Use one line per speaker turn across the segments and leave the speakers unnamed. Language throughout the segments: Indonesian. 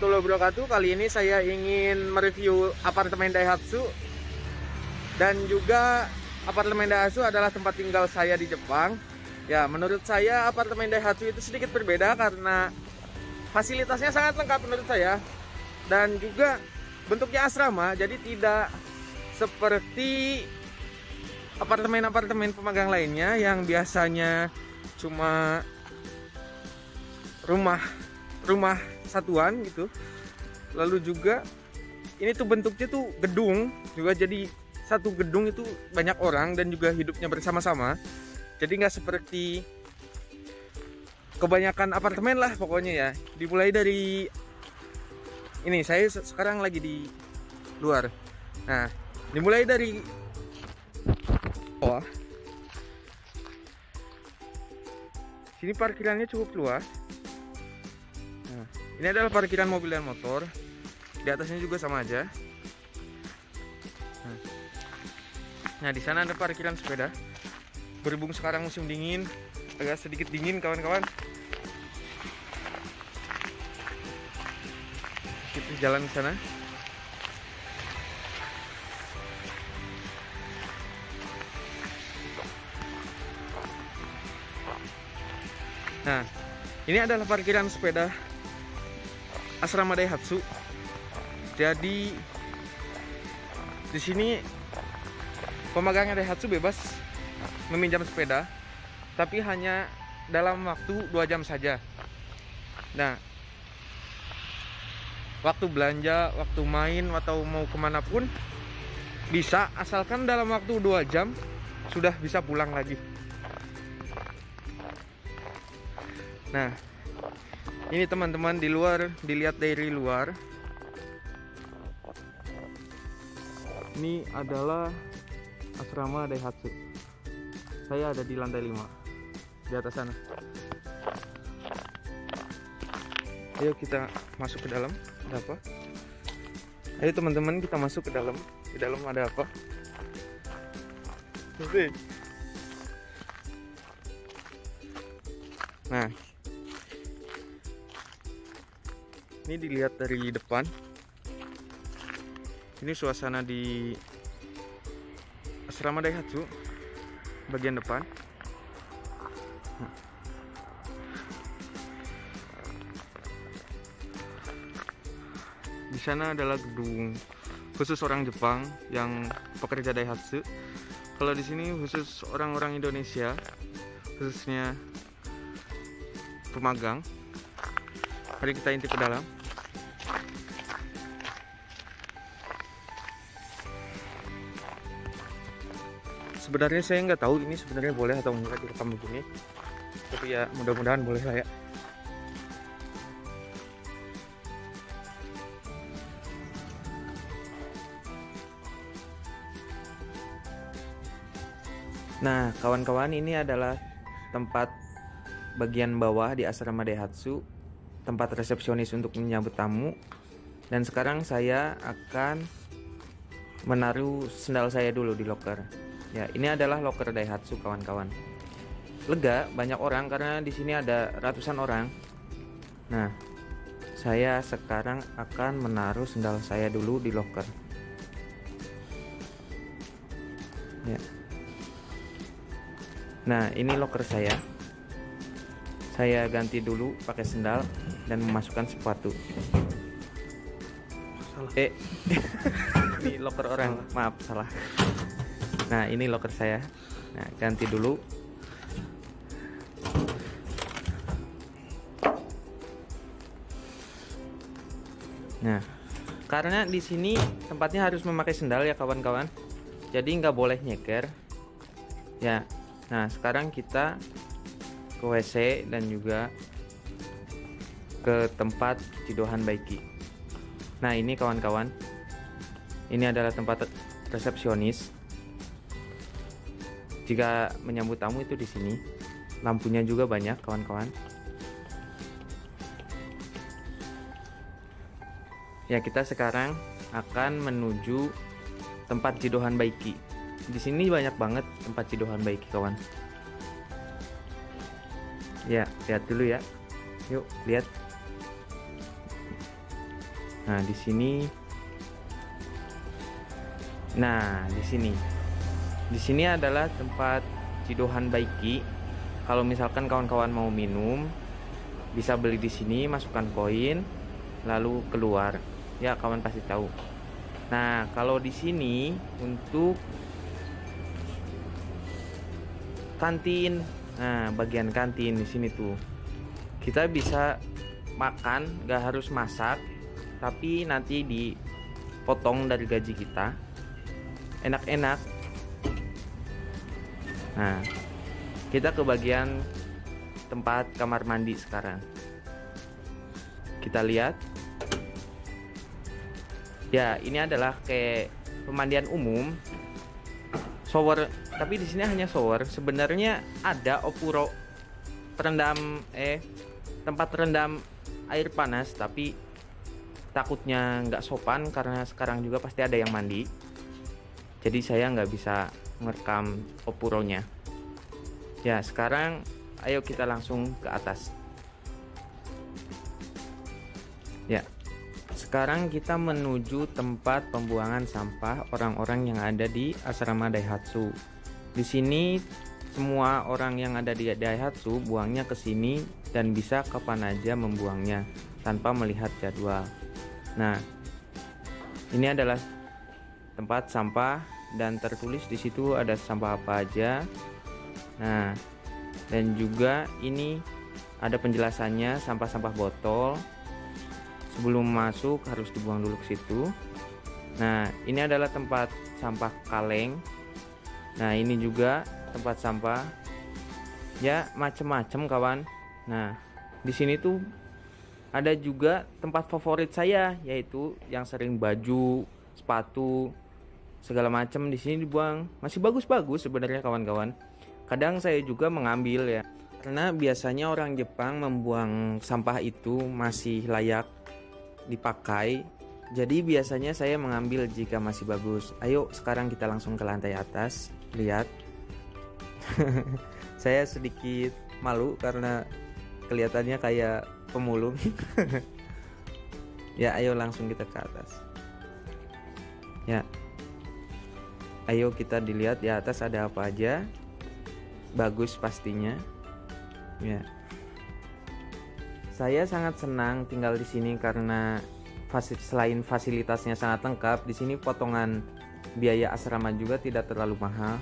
Wabarakatuh. Kali ini saya ingin mereview apartemen Daihatsu, dan juga apartemen Daihatsu adalah tempat tinggal saya di Jepang. Ya, menurut saya apartemen Daihatsu itu sedikit berbeda karena fasilitasnya sangat lengkap menurut saya, dan juga bentuknya asrama, jadi tidak seperti apartemen-apartemen pemagang lainnya yang biasanya cuma rumah satuan gitu. Lalu juga ini tuh bentuknya tuh gedung juga, jadi satu gedung itu banyak orang dan juga hidupnya bersama-sama. Jadi nggak seperti kebanyakan apartemen lah pokoknya ya. Dimulai dari ini, saya sekarang lagi di luar. Nah, dimulai dari bawah. Sini parkirannya cukup luas. Nah, ini adalah parkiran mobil dan motor. Di atasnya juga sama aja. Nah, di sana ada parkiran sepeda. Berhubung sekarang musim dingin, agak sedikit dingin kawan-kawan. Kita jalan ke sana. Nah, ini adalah parkiran sepeda asrama Daihatsu. Jadi di sini pemegangnya Daihatsu bebas meminjam sepeda, tapi hanya dalam waktu 2 jam saja. Nah, waktu belanja, waktu main, atau mau kemana pun bisa, asalkan dalam waktu 2 jam sudah bisa pulang lagi. Nah, ini teman-teman di luar, dilihat dari luar. Ini adalah asrama Daihatsu. Saya ada di lantai 5, di atas sana. Ayo kita masuk ke dalam. Ada apa? Ayo teman-teman, kita masuk ke dalam. Di dalam ada apa? Nah, ini dilihat dari depan. Ini suasana di asrama Daihatsu bagian depan. Di sana adalah gedung khusus orang Jepang yang pekerja Daihatsu. Kalau di sini khusus orang-orang Indonesia, khususnya pemagang. Mari kita intip ke dalam. Sebenarnya saya nggak tahu ini sebenarnya boleh atau enggak direkam begini, tapi ya mudah-mudahan boleh lah ya. Nah, kawan-kawan, ini adalah tempat bagian bawah di asrama Daihatsu, tempat resepsionis untuk menyambut tamu. Dan sekarang saya akan menaruh sendal saya dulu di loker. Ya, ini adalah loker Daihatsu kawan-kawan. Lega, banyak orang karena di sini ada ratusan orang. Nah, saya sekarang akan menaruh sendal saya dulu di loker. Ya. Nah, ini loker saya. Saya ganti dulu pakai sendal dan memasukkan sepatu. Salah. Ini loker orang, maaf salah. Nah, ini loker saya. Nah, ganti dulu. Nah, karena di sini tempatnya harus memakai sendal ya kawan-kawan. Jadi nggak boleh nyeker. Ya. Nah, sekarang kita ke WC dan juga ke tempat Cidohan Baiki. Nah, ini kawan-kawan. Ini adalah tempat resepsionis. Jika menyambut tamu itu di sini. Lampunya juga banyak kawan-kawan. Ya, kita sekarang akan menuju tempat Cidohan Baiki. Di sini banyak banget tempat Cidohan Baiki kawan. Ya, lihat dulu ya. Yuk, lihat. Nah, di sini. Nah, di sini adalah tempat Cidohan Baiki. Kalau misalkan kawan-kawan mau minum, bisa beli di sini, masukkan koin, lalu keluar. Ya, kawan pasti tahu. Nah, kalau di sini untuk kantin, nah bagian kantin di sini tuh kita bisa makan, gak harus masak, tapi nanti dipotong dari gaji kita, enak-enak. Nah, kita ke bagian tempat kamar mandi sekarang. Kita lihat. Ya, ini adalah kayak pemandian umum, shower, tapi di sini hanya shower. Sebenarnya ada opuro terendam tempat terendam air panas, tapi takutnya nggak sopan karena sekarang juga pasti ada yang mandi. Jadi saya nggak bisa merekam opuronya. Ya, sekarang ayo kita langsung ke atas. Ya. Sekarang kita menuju tempat pembuangan sampah orang-orang yang ada di asrama Daihatsu. Di sini semua orang yang ada di Daihatsu buangnya ke sini dan bisa kapan aja membuangnya tanpa melihat jadwal. Nah, ini adalah tempat sampah dan tertulis di situ ada sampah apa aja. Nah, dan juga ini ada penjelasannya sampah-sampah botol. Sebelum masuk harus dibuang dulu ke situ. Nah, ini adalah tempat sampah kaleng. Nah, ini juga tempat sampah. Ya, macem-macem kawan. Nah, di sini tuh ada juga tempat favorit saya, yaitu yang sering baju, sepatu, segala macam di sini dibuang. Masih bagus-bagus sebenarnya kawan-kawan. Kadang saya juga mengambil ya, karena biasanya orang Jepang membuang sampah itu masih layak dipakai. Jadi biasanya saya mengambil jika masih bagus. Ayo sekarang kita langsung ke lantai atas. Lihat. Saya sedikit malu karena kelihatannya kayak pemulung. Ya, ayo langsung kita ke atas. Ya. Ayo kita dilihat di atas ada apa aja. Bagus pastinya. Ya. Saya sangat senang tinggal di sini karena selain fasilitasnya sangat lengkap, di sini potongan biaya asrama juga tidak terlalu mahal.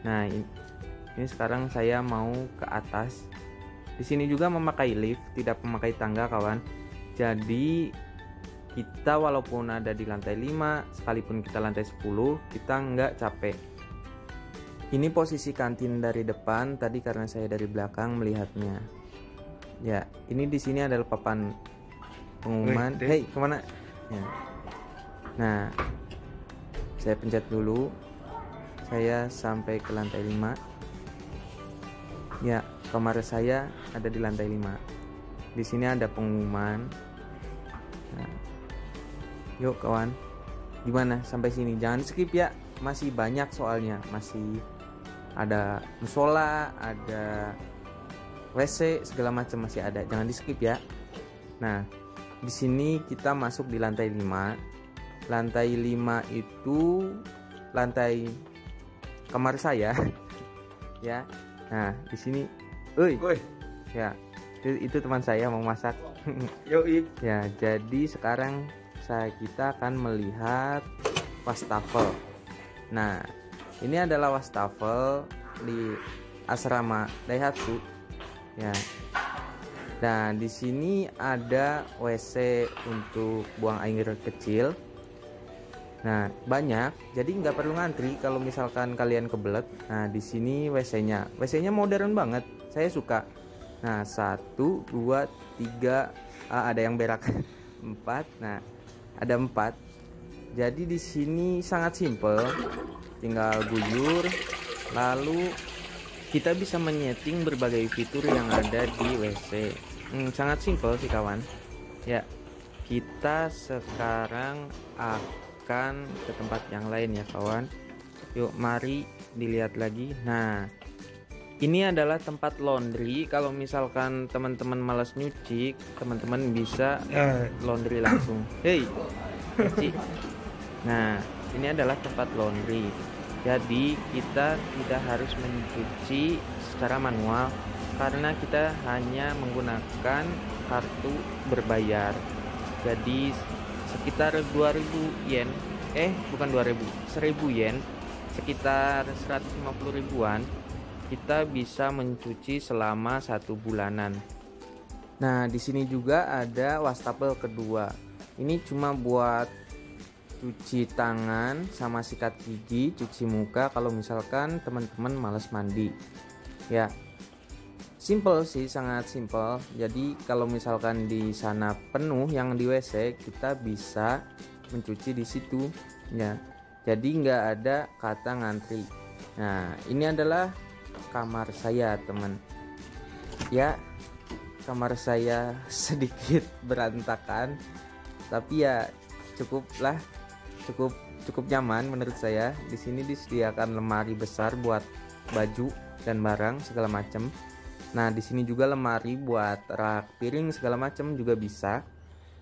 Nah, ini sekarang saya mau ke atas. Di sini juga memakai lift, tidak memakai tangga, kawan. Jadi kita walaupun ada di lantai 5, sekalipun kita lantai 10, kita nggak capek. Ini posisi kantin dari depan, tadi karena saya dari belakang melihatnya. Ya, ini di sini adalah papan pengumuman. Hei, kemana? Ya. Nah, saya pencet dulu. Saya sampai ke lantai 5. Ya, kamar saya ada di lantai 5. Di sini ada pengumuman. Nah, yuk kawan, gimana sampai sini? Jangan skip ya, masih banyak soalnya. Masih ada musola, ada WC, segala macam masih ada. Jangan di skip ya. Nah, di sini kita masuk di lantai 5. Lantai 5 itu lantai kamar saya. Ya. Nah, di sini, ya, itu teman saya mau masak. Ya, jadi sekarang kita akan melihat wastafel. Nah, ini adalah wastafel di asrama Daihatsu. Ya. Nah, di sini ada WC untuk buang air kecil. Nah, banyak, jadi nggak perlu ngantri kalau misalkan kalian kebelet. Nah, di sini WC-nya, WC-nya modern banget, saya suka. Nah, 1, 2, 3, ada yang berak. 4, nah ada 4. Jadi di sini sangat simple, tinggal guyur, lalu kita bisa menyeting berbagai fitur yang ada di WC. Sangat simple sih kawan. Ya, kita sekarang akan ke tempat yang lain ya kawan. Yuk mari dilihat lagi. Nah, Ini adalah tempat laundry. Kalau misalkan teman-teman malas nyuci, teman-teman bisa laundry langsung. Hey, cuci. Nah, ini adalah tempat laundry. Jadi kita tidak harus mencuci secara manual karena kita hanya menggunakan kartu berbayar. Jadi sekitar 2000 yen, bukan 2000, 1000 yen, sekitar 150 ribuan. Kita bisa mencuci selama 1 bulanan. Nah, di sini juga ada wastafel kedua. Ini cuma buat cuci tangan sama sikat gigi, cuci muka kalau misalkan teman-teman malas mandi. Ya, simple sih, sangat simple. Jadi kalau misalkan di sana penuh yang di WC, kita bisa mencuci di situ. Ya, jadi nggak ada kata ngantri. Nah, ini adalah kamar saya, teman. Ya, kamar saya sedikit berantakan, tapi ya cukup nyaman menurut saya. Di sini disediakan lemari besar buat baju dan barang segala macam. Nah, di sini juga lemari buat rak piring segala macam juga bisa.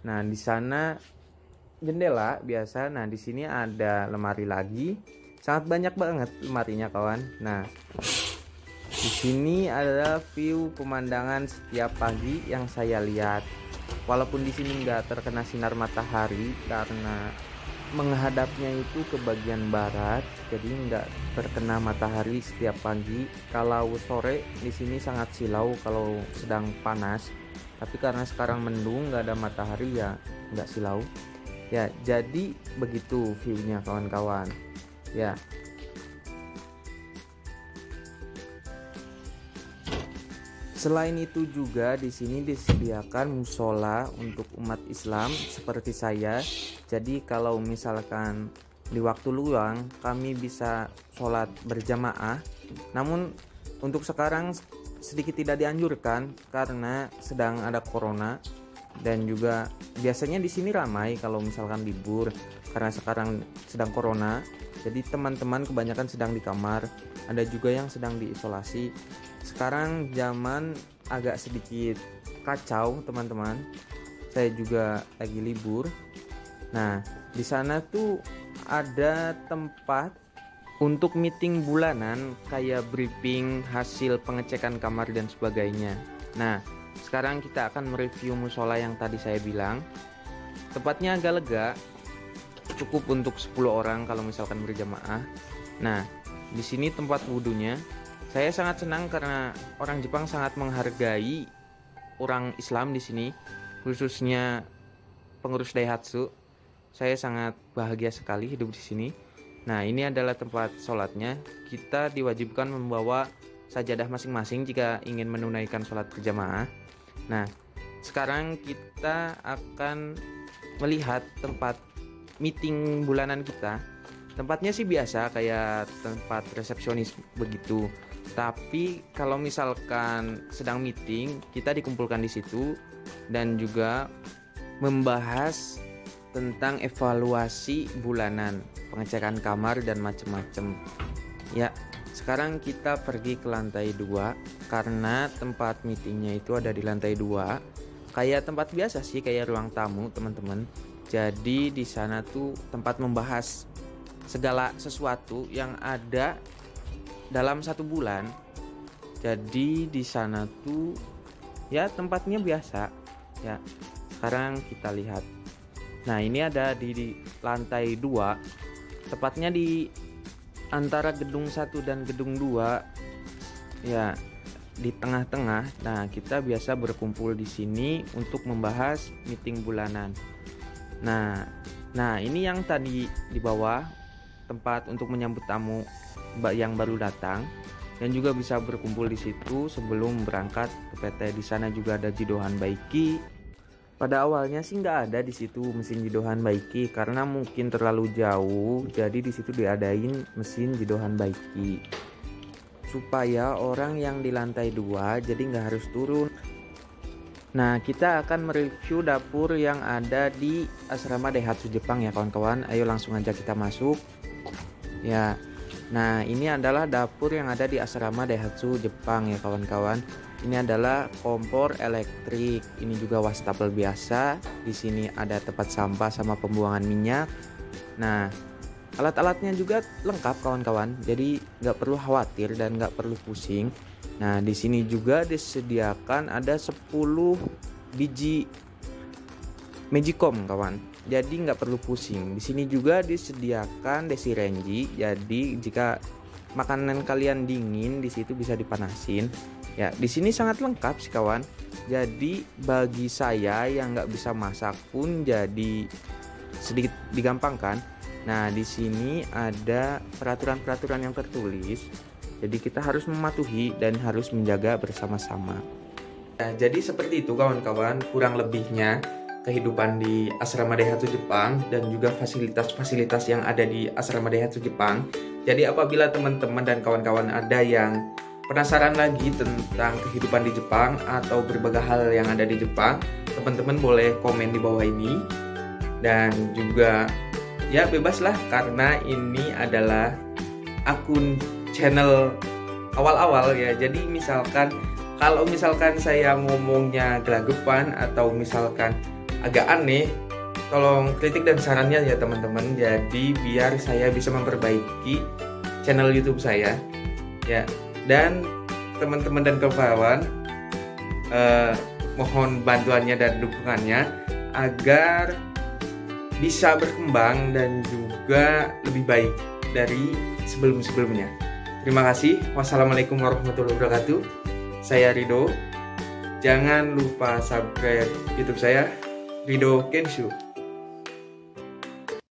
Nah, di sana jendela biasa. Nah, di sini ada lemari lagi. Sangat banyak banget lemarinya, kawan. Nah, di sini ada view pemandangan setiap pagi yang saya lihat. Walaupun di sini nggak terkena sinar matahari karena menghadapnya itu ke bagian barat, jadi nggak terkena matahari setiap pagi. Kalau sore di sini sangat silau kalau sedang panas. Tapi karena sekarang mendung, nggak ada matahari, ya nggak silau. Ya, jadi begitu view-nya, kawan-kawan. Ya. Selain itu juga di sini disediakan musola untuk umat Islam seperti saya. Jadi kalau misalkan di waktu luang kami bisa sholat berjamaah. Namun untuk sekarang sedikit tidak dianjurkan karena sedang ada corona, dan juga biasanya di sini ramai kalau misalkan libur karena sekarang sedang corona. Jadi teman-teman kebanyakan sedang di kamar, ada juga yang sedang diisolasi. Sekarang zaman agak sedikit kacau, teman-teman. Saya juga lagi libur. Nah, di sana tuh ada tempat untuk meeting bulanan kayak briefing hasil pengecekan kamar dan sebagainya. Nah, sekarang kita akan mereview musola yang tadi saya bilang. Tempatnya agak lega, cukup untuk 10 orang kalau misalkan berjamaah. Nah, di sini tempat wudhunya. Saya sangat senang karena orang Jepang sangat menghargai orang Islam di sini, khususnya pengurus Daihatsu. Saya sangat bahagia sekali hidup di sini. Nah, ini adalah tempat sholatnya. Kita diwajibkan membawa sajadah masing-masing jika ingin menunaikan sholat berjamaah. Nah, sekarang kita akan melihat tempat meeting bulanan kita. Tempatnya sih biasa kayak tempat resepsionis begitu. Tapi kalau misalkan sedang meeting, kita dikumpulkan di situ dan juga membahas tentang evaluasi bulanan, pengecekan kamar dan macam-macam. Ya, sekarang kita pergi ke lantai 2 karena tempat meetingnya itu ada di lantai 2. Kayak tempat biasa sih, kayak ruang tamu, teman-teman. Jadi di sana tuh tempat membahas segala sesuatu yang ada dalam 1 bulan. Jadi di sana tuh ya tempatnya biasa. Ya, sekarang kita lihat. Nah, ini ada di lantai 2, tepatnya di antara gedung 1 dan gedung 2. Ya, di tengah-tengah. Nah, kita biasa berkumpul di sini untuk membahas meeting bulanan. Nah, ini yang tadi di bawah, tempat untuk menyambut tamu yang baru datang, dan juga bisa berkumpul di situ sebelum berangkat ke PT. Di sana juga ada jidohan baiki. Pada awalnya sih nggak ada di situ mesin jidohan baiki karena mungkin terlalu jauh, jadi di situ diadain mesin jidohan baiki supaya orang yang di lantai 2 jadi nggak harus turun. Nah, kita akan mereview dapur yang ada di asrama Daihatsu Jepang ya, kawan-kawan. Ayo langsung aja kita masuk. Ya, Nah, ini adalah dapur yang ada di asrama Daihatsu Jepang ya kawan-kawan. Ini adalah kompor elektrik. Ini juga wastafel biasa. Di sini ada tempat sampah sama pembuangan minyak. Nah, alat-alatnya juga lengkap kawan-kawan. Jadi nggak perlu khawatir dan nggak perlu pusing. Nah, di sini juga disediakan ada 10 biji Magicom kawan. Jadi nggak perlu pusing. Di sini juga disediakan desirenji. Jadi jika makanan kalian dingin di situ bisa dipanasin. Ya, di sini sangat lengkap sih kawan. Jadi bagi saya yang nggak bisa masak pun jadi sedikit digampangkan. Nah, di sini ada peraturan-peraturan yang tertulis. Jadi kita harus mematuhi dan harus menjaga bersama-sama. Nah, jadi seperti itu kawan-kawan, kurang lebihnya kehidupan di asrama Daihatsu Jepang dan juga fasilitas-fasilitas yang ada di asrama Daihatsu Jepang. Jadi apabila teman-teman dan kawan-kawan ada yang penasaran lagi tentang kehidupan di Jepang atau berbagai hal yang ada di Jepang, teman-teman boleh komen di bawah ini. Dan juga ya bebaslah, karena ini adalah akun channel awal-awal ya. Jadi kalau misalkan saya ngomongnya gelagapan atau misalkan agak aneh, tolong kritik dan sarannya ya teman-teman. Jadi biar saya bisa memperbaiki channel YouTube saya ya. Dan teman-teman dan kawan-kawan mohon bantuannya dan dukungannya agar bisa berkembang dan juga lebih baik dari sebelum-sebelumnya. Terima kasih. Wassalamualaikum warahmatullahi wabarakatuh. Saya Rido. Jangan lupa subscribe YouTube saya, Rido Kenshu.